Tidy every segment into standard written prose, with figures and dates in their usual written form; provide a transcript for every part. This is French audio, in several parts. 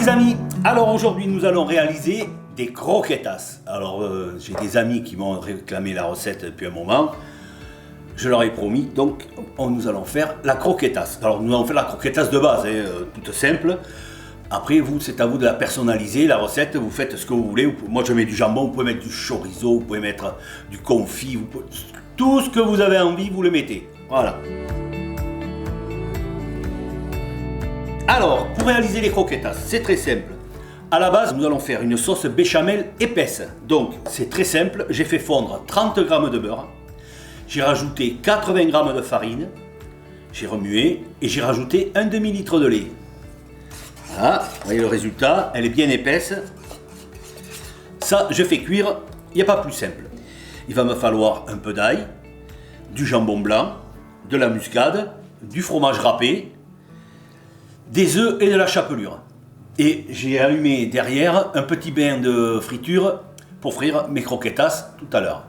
les amis, alors aujourd'hui nous allons réaliser des croquetas. Alors j'ai des amis qui m'ont réclamé la recette depuis un moment. Je leur ai promis, donc nous allons faire la croquetas. Alors nous allons faire la croquetas de base, toute simple. Après vous, c'est à vous de la personnaliser, la recette, vous faites ce que vous voulez. Moi je mets du jambon, vous pouvez mettre du chorizo, vous pouvez mettre du confit, tout ce que vous avez envie, vous le mettez. Voilà. Alors, pour réaliser les croquetas, c'est très simple. À la base, nous allons faire une sauce béchamel épaisse. Donc, c'est très simple. J'ai fait fondre 30 g de beurre. J'ai rajouté 80 g de farine. J'ai remué et j'ai rajouté un demi-litre de lait. Voilà, vous voyez le résultat. Elle est bien épaisse. Ça, je fais cuire. Il n'y a pas plus simple. Il va me falloir un peu d'ail, du jambon blanc, de la muscade, du fromage râpé, des œufs et de la chapelure. Et j'ai allumé derrière un petit bain de friture pour frire mes croquetas tout à l'heure.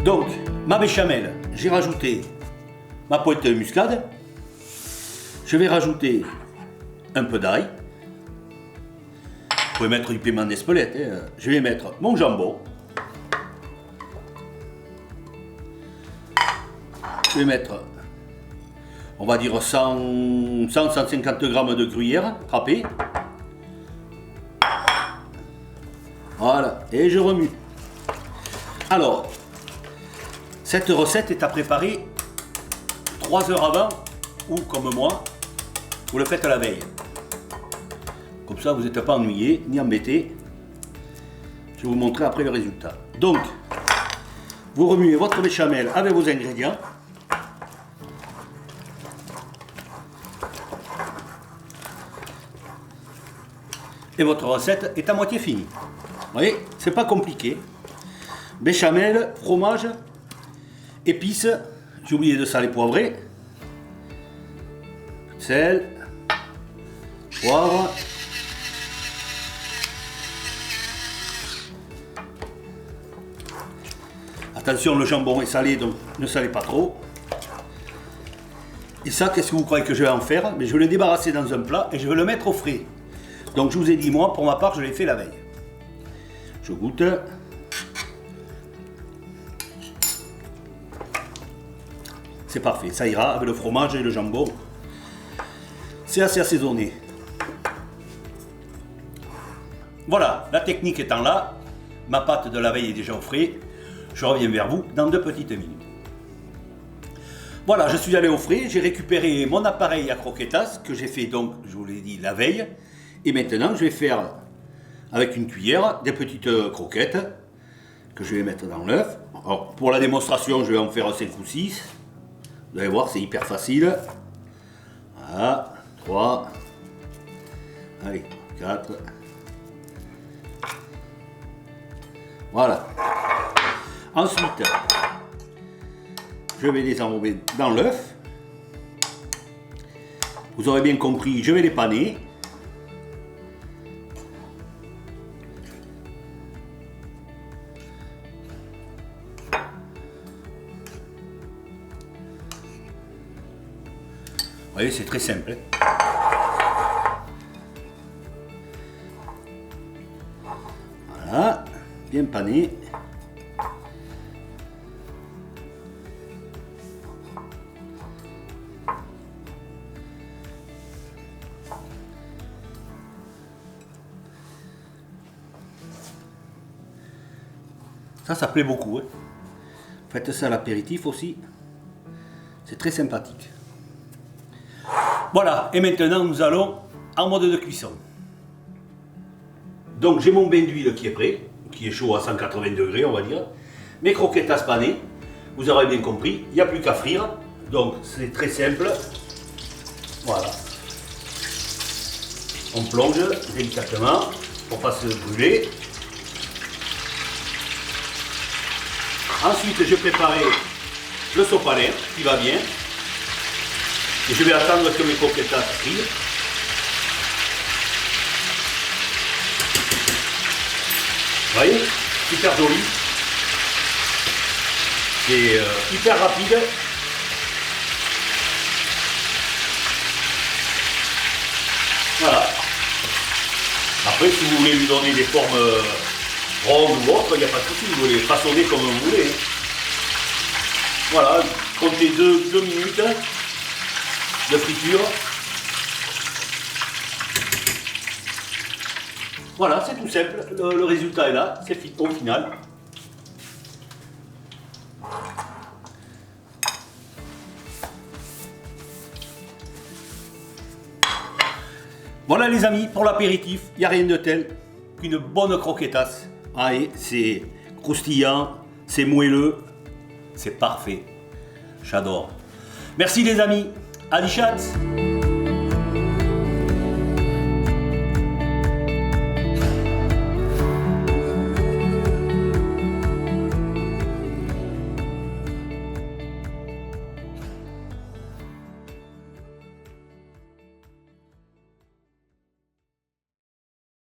Donc, ma béchamel, j'ai rajouté ma pointe de muscade. Je vais rajouter un peu d'ail. Vous pouvez mettre du piment d'Espelette. Je vais mettre mon jambon. Je vais mettre, on va dire 100-150 g de gruyère râpée. Voilà, et je remue. Alors, cette recette est à préparer 3 heures avant, ou comme moi, vous le faites la veille. Comme ça, vous n'êtes pas ennuyé, ni embêté. Je vais vous montrer après le résultat. Donc, vous remuez votre béchamel avec vos ingrédients. Et votre recette est à moitié finie. Vous voyez, c'est pas compliqué. Béchamel, fromage, épices, j'ai oublié de sel et poivré, sel, poivre, attention, le jambon est salé, donc ne salez pas trop. Et ça, qu'est-ce que vous croyez que je vais en faire? Mais je vais le débarrasser dans un plat et je vais le mettre au frais. Donc je vous ai dit, moi, pour ma part, je l'ai fait la veille. Je goûte. C'est parfait, ça ira avec le fromage et le jambon. C'est assez assaisonné. Voilà, la technique étant là, ma pâte de la veille est déjà au frais. Je reviens vers vous dans 2 petites minutes. Voilà, je suis allé au frais, j'ai récupéré mon appareil à croquetas que j'ai fait donc, je vous l'ai dit, la veille. Et maintenant, je vais faire avec une cuillère des petites croquettes que je vais mettre dans l'œuf. Alors, pour la démonstration, je vais en faire 5 ou 6. Vous allez voir, c'est hyper facile. Voilà, 3. Allez, 4. Voilà. Ensuite, je vais les enrober dans l'œuf. Vous aurez bien compris, je vais les paner. Vous voyez, c'est très simple. Voilà, bien pané. Ça plaît beaucoup. Faites ça à l'apéritif aussi. C'est très sympathique. Voilà, et maintenant nous allons en mode de cuisson. Donc j'ai mon bain d'huile qui est prêt, qui est chaud à 180 degrés on va dire. Mes croquettes panées, vous aurez bien compris, il n'y a plus qu'à frire. Donc c'est très simple. Voilà. On plonge délicatement pour ne pas se brûler. Ensuite je préparais le sopalin qui va bien. Et je vais attendre que mes croquettes frient. Vous voyez, super joli. C'est hyper rapide. Après, si vous voulez lui donner des formes rondes ou autres, il n'y a pas de souci, vous pouvez les façonner comme vous voulez. Voilà, comptez 2 minutes de friture. Voilà, c'est tout simple, le résultat est là, c'est au final. Voilà les amis, pour l'apéritif, il n'y a rien de tel qu'une bonne croquetasse. Allez, c'est croustillant, c'est moelleux, c'est parfait. J'adore. Merci les amis, Ali Chat.